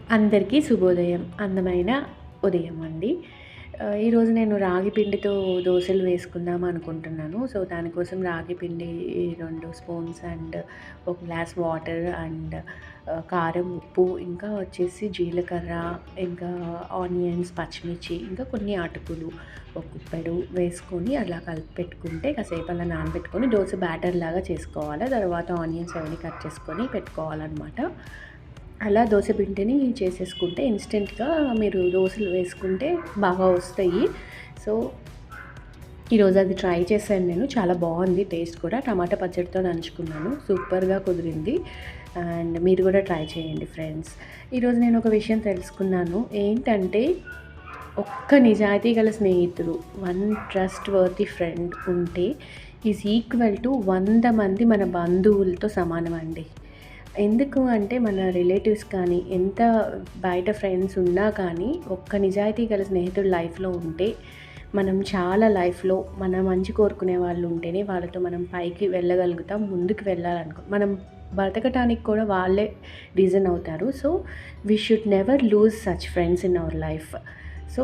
అందరికీ శుభోదయం. అందమైన ఉదయం అండి. ఈరోజు నేను రాగి పిండితో దోసలు వేసుకుందాం అనుకుంటున్నాను. సో, దానికోసం రాగి పిండి 2 స్పూన్స్ అండ్ ఒక గ్లాస్ వాటర్ అండ్ కారం, ఉప్పు, ఇంకా వచ్చేసి జీలకర్ర, ఇంకా ఆనియన్స్, పచ్చిమిర్చి, ఇంకా కొన్ని అటుకులు, ఒక గుప్పెడు వేసుకొని అలా కలిపి పెట్టుకుంటే కాసేపు అలా నానబెట్టుకొని దోస బ్యాటర్ లాగా చేసుకోవాలి. తర్వాత ఆనియన్స్ అవన్నీ కట్ చేసుకొని పెట్టుకోవాలన్నమాట. అలా దోస పిండిని చేసేసుకుంటే ఇన్స్టెంట్‌గా మీరు దోసలు వేసుకుంటే బాగా వస్తాయి. సో, ఈరోజు అది ట్రై చేశాను నేను. చాలా బాగుంది టేస్ట్ కూడా. టమాటా పచ్చడితో నంచుకున్నాను. సూపర్‌గా కుదిరింది. అండ్ మీరు కూడా ట్రై చేయండి ఫ్రెండ్స్. ఈరోజు నేను ఒక విషయం తెలుసుకున్నాను. ఏంటంటే ఒక్క నిజాయితీ గల స్నేహితుడు, వన్ ట్రస్ట్ వర్తీ ఫ్రెండ్ ఉంటే ఈజ్ ఈక్వల్ టు 100 మంది మన బంధువులతో సమానమండి. ఎందుకు అంటే మన రిలేటివ్స్ కానీ, ఎంత బయట ఫ్రెండ్స్ ఉన్నా కానీ, ఒక్క నిజాయితీ గల స్నేహితుడు లైఫ్‌లో ఉంటే, మనం చాలా లైఫ్‌లో మన మంచి కోరుకునే వాళ్ళు ఉంటేనే వాళ్ళతో మనం పైకి వెళ్ళగలుగుతాం. ముందుకు మనం బ్రతకటానికి కూడా వాళ్ళే రీజన్ అవుతారు. So, we should never lose such friends in our life. So